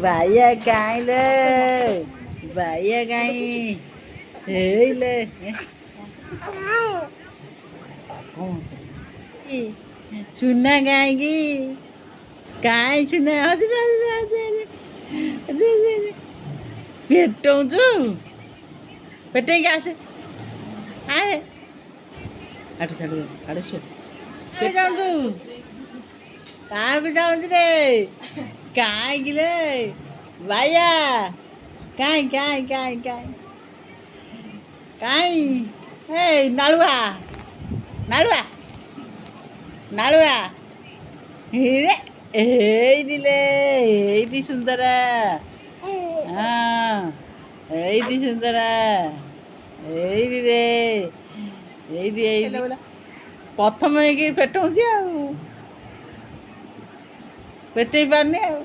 ବାଇଆ କାଇଁ ଲୋ ବାଇଆ କାଇଁ ହେଇଲେ ସୁନା କାହିଁକି କାଇଁ ସୁନା ପେଟଉଛୁ ପେଟେଇକି ଆସେ ଆରେ ଆଡ଼ୁ ସାଡ଼ୁ ଆଡ଼ୁ ଶୋ ଯାଉଛୁ କାହାକୁ ଯାଉଛୁ ରେ କାହିଁକି ରେ ବାଇଆ କାଇଁ କାଇଁ କାଇଁ କାଇଁ କାଇଁ ଏଇ ନାଳୁଆ ନାଳୁଆ ନାଳୁଆ ହିରେ ଏଇଟିଲେ ଏଇଟି ସୁନ୍ଦର ହଁ ଏଇଟି ସୁନ୍ଦର ଏଇଟିରେ ଏଇଟି ଏଇଟି ପ୍ରଥମ ହେଇକି ପେଟଉଛି ଆଉ ପେଟେଇ ପାରୁନି ଆଉ